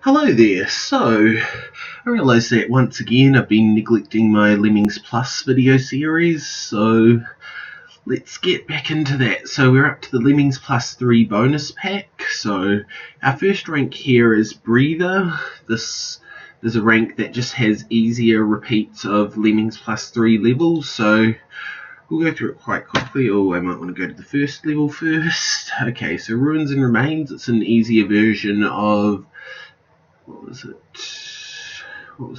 Hello there. So, I realise that once again I've been neglecting my Lemmings Plus video series, so let's get back into that. So we're up to the Lemmings Plus 3 bonus pack. So our first rank here is Breather. This is a rank that just has easier repeats of Lemmings Plus 3 levels, so we'll go through it quite quickly. Oh, I might want to go to the first level first. Okay, so Ruins and Remains, it's an easier version of what was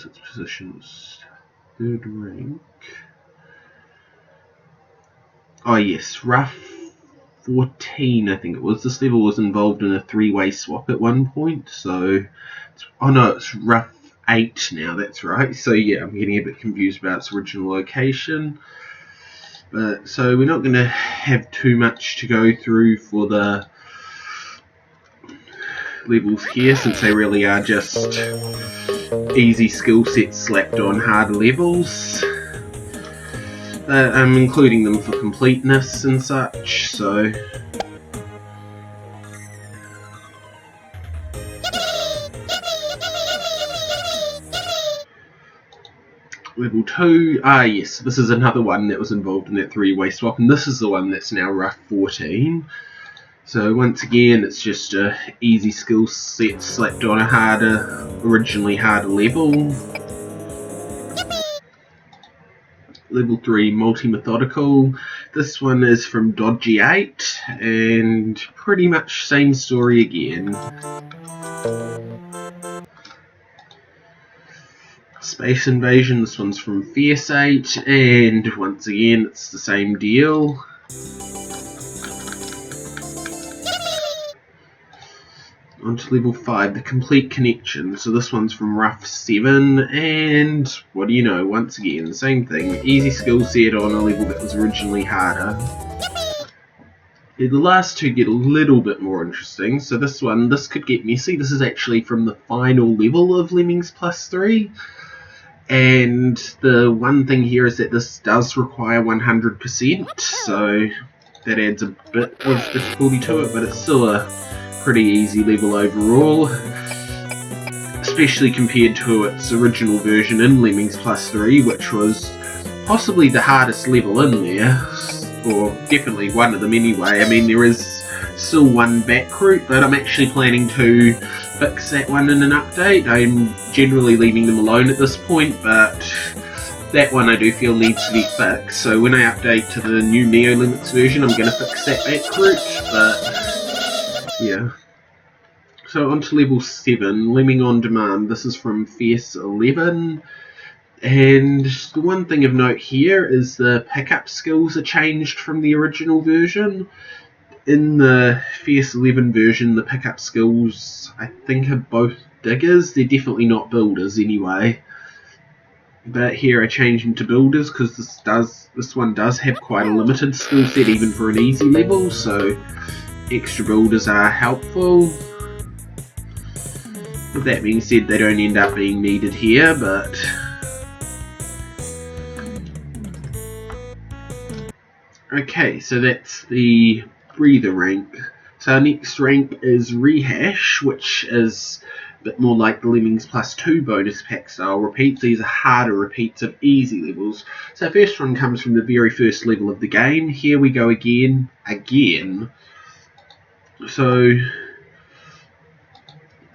its position? It was third rank. Oh yes, rough 14 I think it was. This level was involved in a three-way swap at one point, so oh no, it's rough 8 now, that's right. So yeah, I'm getting a bit confused about its original location. But so we're not going to have too much to go through for the levels here, since they really are just easy skill sets slapped on harder levels. I'm including them for completeness and such, so level 2, yes, this is another one that was involved in that three-way swap, and this is the one that's now rough 14. So once again, it's just a easy skill set slapped on a originally harder level. Level 3, Multi-Methodical. This one is from Dodgy 8, and pretty much same story again. Space Invasion, this one's from Fierce 8, and once again, it's the same deal. On to level 5, the Complete Connection. So this one's from Rough 7, and what do you know, once again, same thing. Easy skill set on a level that was originally harder. Yeah, the last two get a little bit more interesting. So this could get messy. This is actually from the final level of Lemmings Plus 3. And the one thing here is that this does require 100%, so that adds a bit of difficulty to it, but it's still a pretty easy level overall, especially compared to its original version in Lemmings Plus 3, which was possibly the hardest level in there, or definitely one of them anyway. I mean, there is still one back route, but I'm actually planning to fix that one in an update. I'm generally leaving them alone at this point, but that one I do feel needs to be fixed, so when I update to the new Neo Limits version, I'm going to fix that back route, but yeah. So on to level 7, Lemming on Demand. This is from Fierce 11. And the one thing of note here is the pickup skills are changed from the original version. In the Fierce 11 version, the pickup skills, I think, are both diggers. They're definitely not builders anyway. But here I changed them to builders because this one does have quite a limited skill set even for an easy level, so extra builders are helpful. With that being said, they don't end up being needed here, but okay, so that's the Breather rank. So our next rank is Rehash, which is a bit more like the Lemmings Plus 2 bonus pack style repeats. These are harder repeats of easy levels. So our first one comes from the very first level of the game. Here we go again. So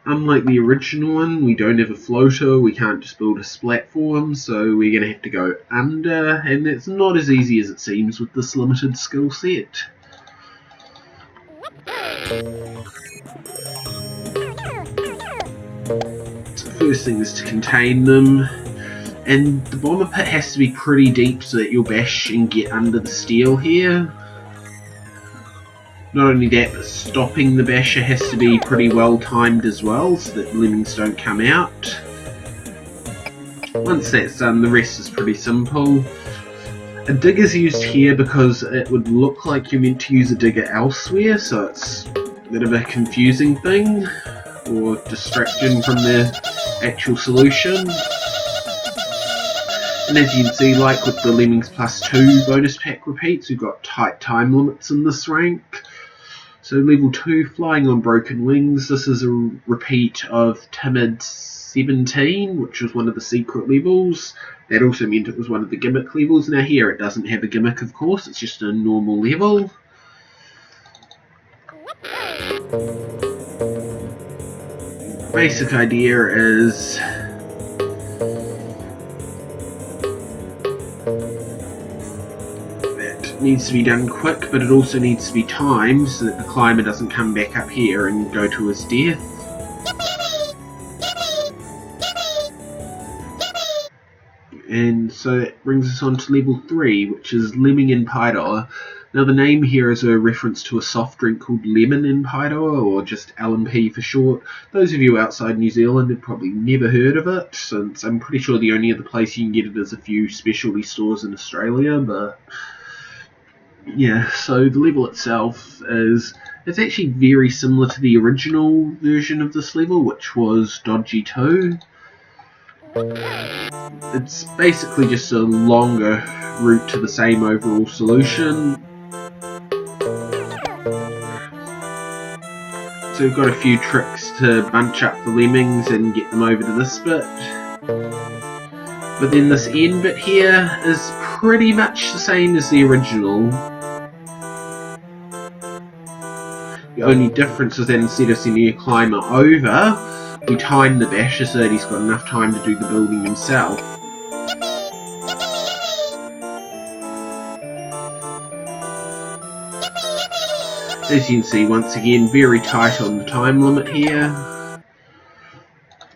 unlike the original one, we don't have a floater, we can't just build a platform, so we're going to have to go under, and it's not as easy as it seems with this limited skill set. So the first thing is to contain them, and the bomber pit has to be pretty deep so that you'll bash and get under the steel here. Not only that, but stopping the basher has to be pretty well timed as well, so that lemmings don't come out. Once that's done, the rest is pretty simple. A digger is used here because it would look like you're meant to use a digger elsewhere, so it's a bit of a confusing thing, or distraction from the actual solution. And as you can see, like with the Lemmings Plus 2 bonus pack repeats, we've got tight time limits in this rank. So level 2, Flying on Broken Wings. This is a repeat of Timid 17, which was one of the secret levels. That also meant it was one of the gimmick levels. Now here it doesn't have a gimmick, of course, it's just a normal level. Basic idea is that needs to be done quick, but it also needs to be timed so that the climber doesn't come back up here and go to his death. And so that brings us on to level 3, which is Lemming in Pyro. Now the name here is a reference to a soft drink called Lemon in Pyro, or just LMP for short. Those of you outside New Zealand have probably never heard of it, since I'm pretty sure the only other place you can get it is a few specialty stores in Australia, but yeah, so the level itself it's actually very similar to the original version of this level, which was Dodgy 2. It's basically just a longer route to the same overall solution. So we've got a few tricks to bunch up the lemmings and get them over to this bit. But then this end bit here is pretty much the same as the original. The only difference is that instead of sending a climber over, we time the basher so that he's got enough time to do the building himself. As you can see, once again, very tight on the time limit here.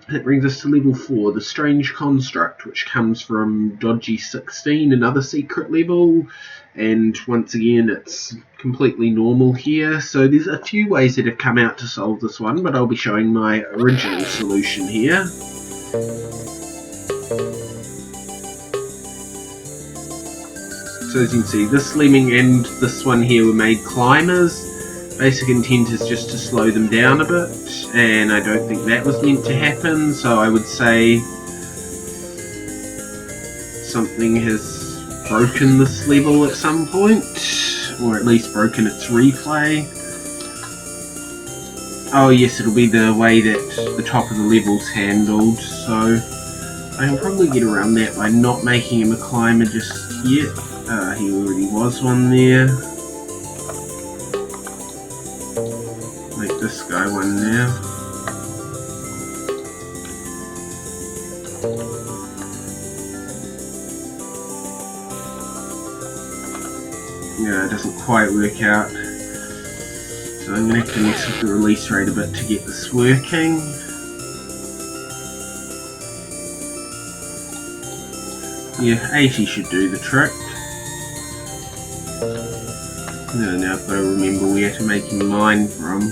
That brings us to level 4, the Strange Construct, which comes from Dodgy 16, another secret level. And once again, it's completely normal here. So there's a few ways that have come out to solve this one, but I'll be showing my original solution here. So as you can see, this lemming and this one here were made climbers. Basic intent is just to slow them down a bit, and I don't think that was meant to happen, so I would say something has broken this level at some point, or at least broken its replay. Oh yes, it'll be the way that the top of the level's handled, so I can probably get around that by not making him a climber just yet. He already was one there. Make this guy one now. Yeah, it doesn't quite work out. So I'm going to have to mess with the release rate a bit to get this working. Yeah, 80 should do the trick. Now I've got to remember where to make him mine from.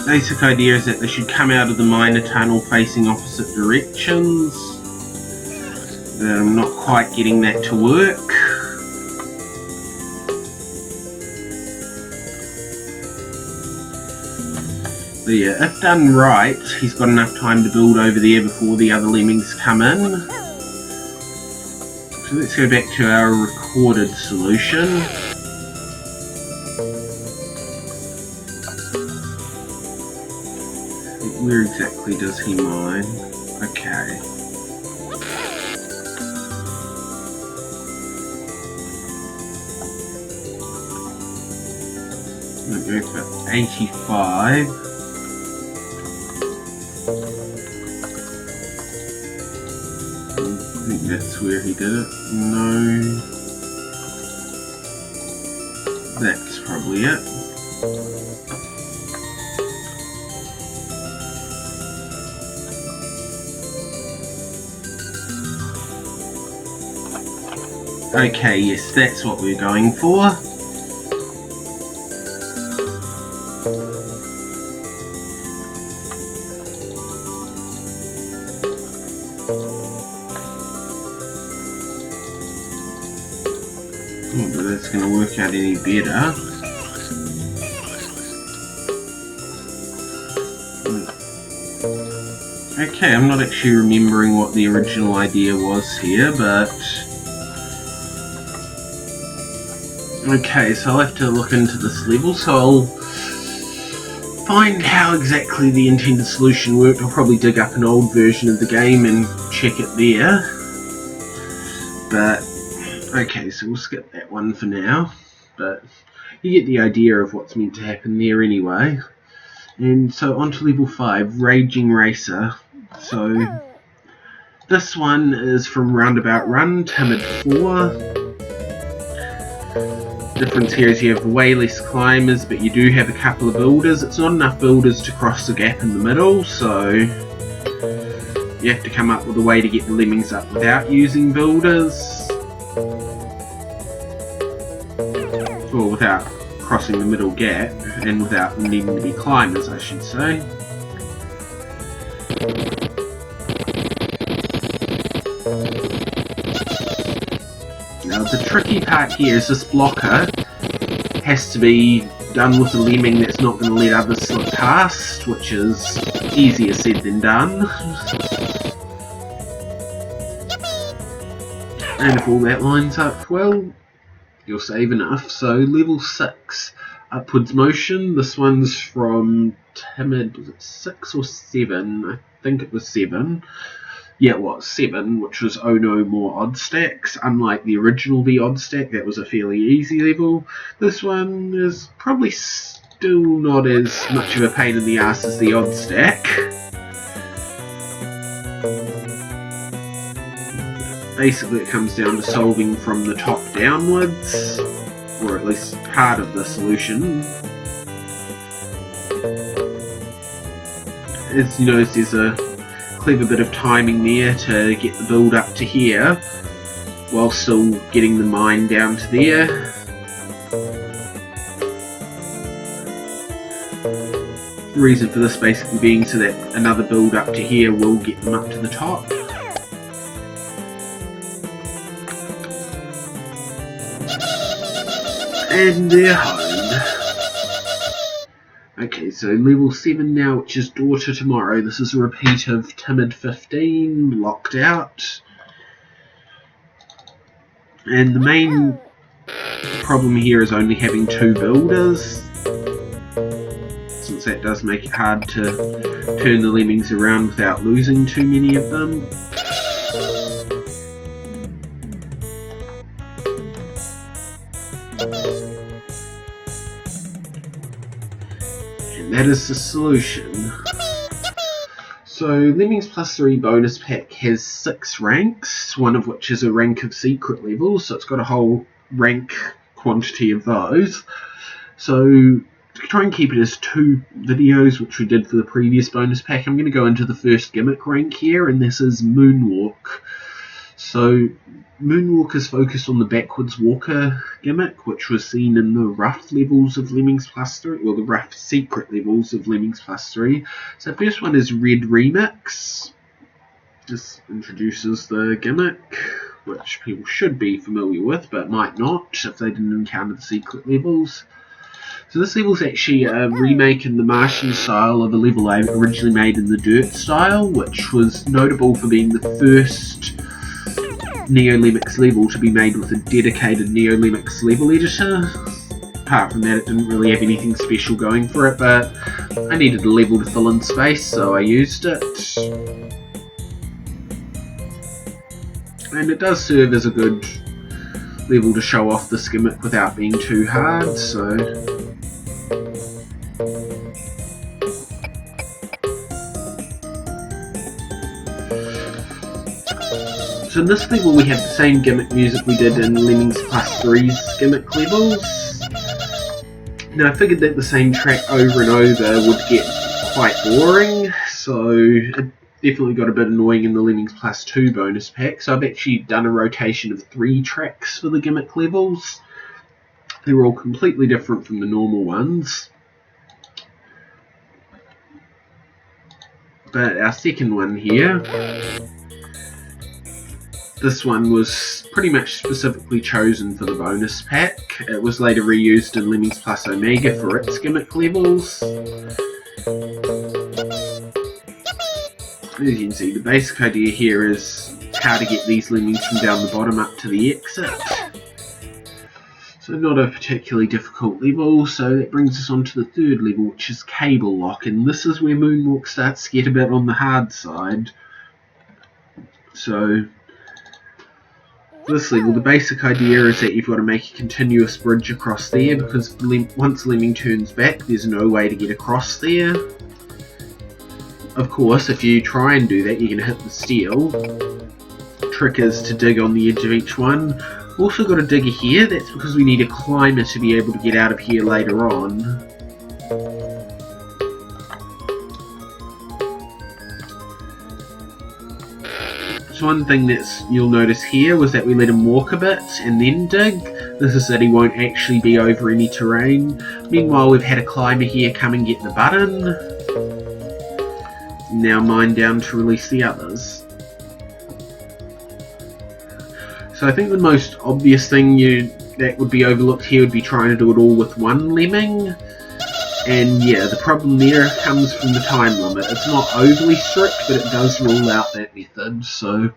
Basic idea is that they should come out of the miner tunnel facing opposite directions. I'm not quite getting that to work. But yeah, if done right, he's got enough time to build over there before the other lemmings come in. So let's go back to our recorded solution. Where exactly does he mine? Okay. I'm going to go for 85. I think that's where he did it. No. That's probably it. Okay, yes, that's what we're going for. Not that that's going to work out any better. Okay, I'm not actually remembering what the original idea was here, but... Okay, so I'll have to look into this level, so I'll find how exactly the intended solution worked. I'll probably dig up an old version of the game and check it there. But, okay, so we'll skip that one for now. But you get the idea of what's meant to happen there anyway. And so on to level 5, Raging Racer. So this one is from Roundabout Run, Timid 4. Difference here is you have way less climbers, but you do have a couple of builders. It's not enough builders to cross the gap in the middle, so you have to come up with a way to get the lemmings up without using builders. Or without crossing the middle gap, and without them needing to be climbers, I should say. Now the tricky part here is this blocker has to be done with a lemming that's not going to let others slip past, which is easier said than done. And if all that lines up well, you'll save enough. So level 6, Upwards Motion. This one's from Timid, was it 6 or 7? I think it was 7. Yeah, it was 7, which was Oh No More Odd Stacks. Unlike the original The Odd Stack, that was a fairly easy level. This one is probably still not as much of a pain in the ass as The Odd Stack. Basically it comes down to solving from the top downwards, or at least part of the solution. As you notice, there's a clever bit of timing there to get the build up to here while still getting the mine down to there. The reason for this basically being so that another build up to here will get them up to the top. And they're home. Okay, so level 7 now, which is Daughter Tomorrow. This is a repeat of Timid 15, Locked Out. And the main problem here is only having 2 builders, since that does make it hard to turn the lemmings around without losing too many of them. That is the solution. So Lemmings Plus 3 bonus pack has 6 ranks, one of which is a rank of secret levels, so it's got a whole rank quantity of those. So to try and keep it as 2 videos, which we did for the previous bonus pack, I'm going to go into the first gimmick rank here, and this is Moonwalk. So Moonwalk is focused on the backwards walker gimmick, which was seen in the rough levels of Lemmings Plus 3, well, the rough secret levels of Lemmings Plus 3. So the first one is Red Remix. This introduces the gimmick, which people should be familiar with, but might not if they didn't encounter the secret levels. So this level is actually a remake in the Martian style of a level I originally made in the Dirt style, which was notable for being the first NeoLemmix level to be made with a dedicated NeoLemmix level editor. Apart from that, it didn't really have anything special going for it, but I needed a level to fill in space, so I used it. And it does serve as a good level to show off this gimmick without being too hard, so in this level we have the same gimmick music we did in Lemmings Plus 3's gimmick levels. Now I figured that the same track over and over would get quite boring, so it definitely got a bit annoying in the Lemmings Plus 2 bonus pack, so I've actually done a rotation of 3 tracks for the gimmick levels. They're all completely different from the normal ones. But our second one here, this one was pretty much specifically chosen for the bonus pack. It was later reused in Lemmings Plus Omega for its gimmick levels. As you can see, the basic idea here is how to get these lemmings from down the bottom up to the exit. So not a particularly difficult level, so that brings us on to the third level, which is cable lock, and this is where Moonwalk starts to get a bit on the hard side. So this level, the basic idea is that you've got to make a continuous bridge across there, because once Lemming turns back, there's no way to get across there. Of course, if you try and do that, you're going to hit the steel. Trick is to dig on the edge of each one. Also got a digger here, that's because we need a climber to be able to get out of here later on. So one thing that you'll notice here was that we let him walk a bit and then dig. This is that he won't actually be over any terrain. Meanwhile, we've had a climber here come and get the button. Now mine down to release the others. So I think the most obvious thing that would be overlooked here would be trying to do it all with one lemming. And yeah, the problem there comes from the time limit. It's not overly strict, but it does rule out that method. So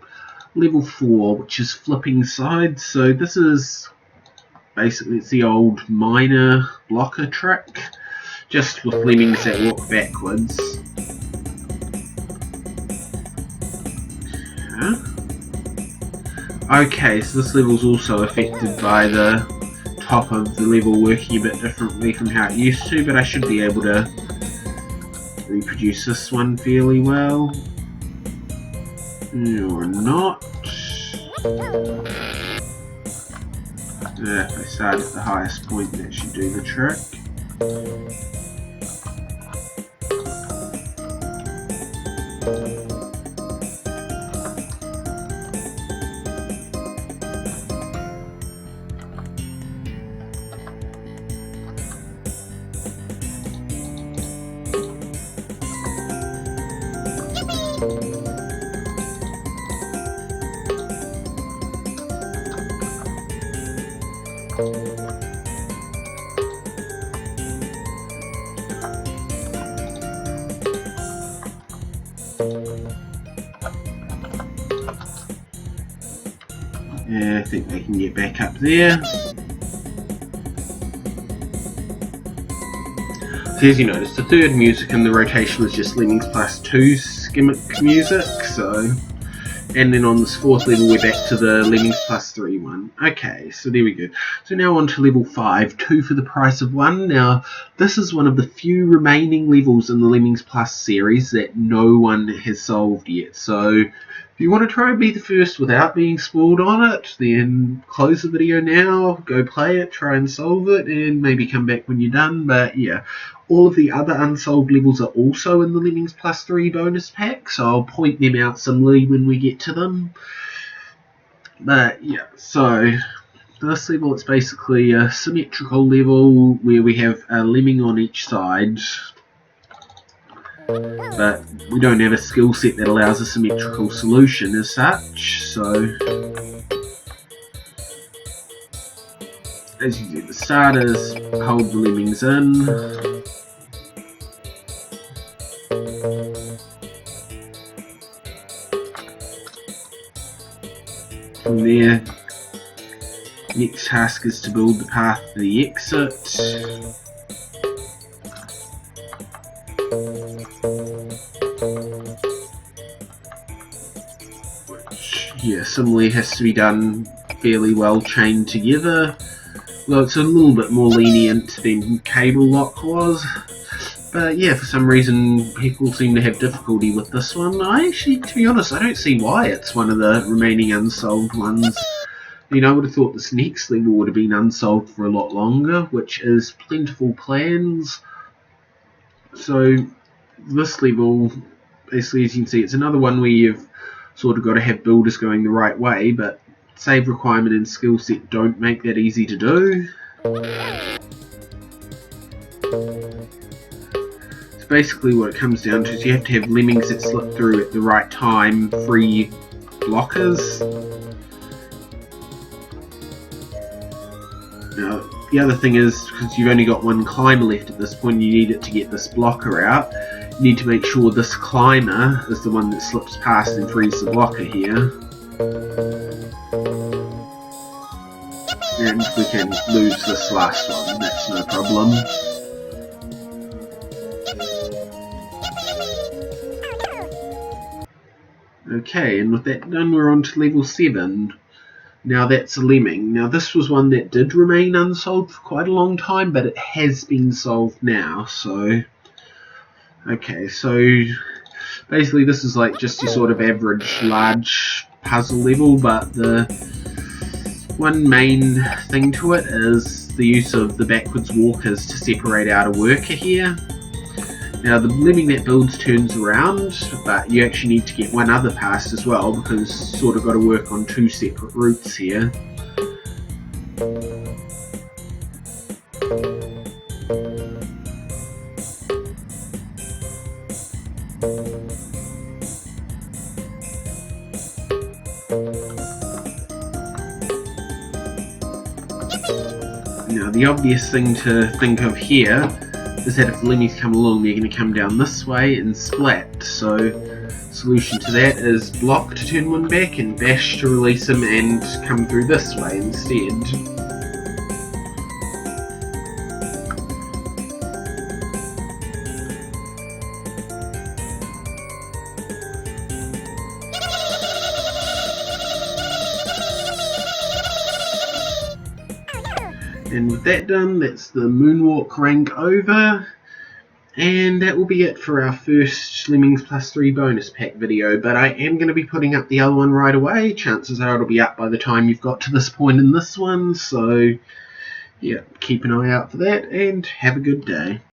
level 4, which is flipping sides. So this is basically, it's the old miner blocker trick, just with lemmings that walk backwards. Okay, so this level is also affected by the top of the level working a bit differently from how it used to, but I should be able to reproduce this one fairly well. Or not. If I start at the highest point, that should do the trick. Yeah, I think they can get back up there. So as you notice, the third music in the rotation was just Lemmings plus 2 gimmick music, so... And then on this fourth level we're back to the Lemmings plus 3 one. Okay, so there we go. So now on to level 5, 2 for the price of 1. Now, this is one of the few remaining levels in the Lemmings plus series that no one has solved yet. So, if you want to try and be the first without being spoiled on it, then close the video now, go play it, try and solve it, and maybe come back when you're done. But yeah, all of the other unsolved levels are also in the Lemmings plus 3 bonus pack, so I'll point them out similarly when we get to them. But yeah, so this level, it's basically a symmetrical level where we have a lemming on each side, but we don't have a skill set that allows a symmetrical solution as such. So as you do, the starters hold the lemmings in. From there, next task is to build the path to the exit. Which, yeah, similarly has to be done fairly well chained together. Well, it's a little bit more lenient than cable lock was. But yeah, for some reason people seem to have difficulty with this one. I actually, to be honest, I don't see why it's one of the remaining unsolved ones. You know, I would have thought this next level would have been unsolved for a lot longer, which is Plentiful Plans. So this level, basically as you can see, it's another one where you've sort of got to have builders going the right way, but save requirement and skill set don't make that easy to do. Basically what it comes down to is you have to have lemmings that slip through at the right time, free blockers. Now, the other thing is, because you've only got one climber left at this point, you need it to get this blocker out. You need to make sure this climber is the one that slips past and frees the blocker here. And we can lose this last one, that's no problem. Okay, and with that done, we're on to level 7. Now that's a Lemming. Now this was one that did remain unsolved for quite a long time, but it has been solved now, so... Okay, so basically this is like just your sort of average large puzzle level, but the one main thing to it is the use of the backwards walkers to separate out a worker here. Now the Lemming that builds turns around, but you actually need to get one other past as well, because you sort of got to work on 2 separate routes here. Now the obvious thing to think of here is that if the Lemmings come along, they're going to come down this way and splat. So solution to that is block to turn one back and bash to release them and come through this way instead. And with that done, that's the Moonwalk rank over, and that will be it for our first Lemmings plus 3 bonus pack video, but I am going to be putting up the other one right away. Chances are it'll be up by the time you've got to this point in this one, so yeah, keep an eye out for that, and have a good day.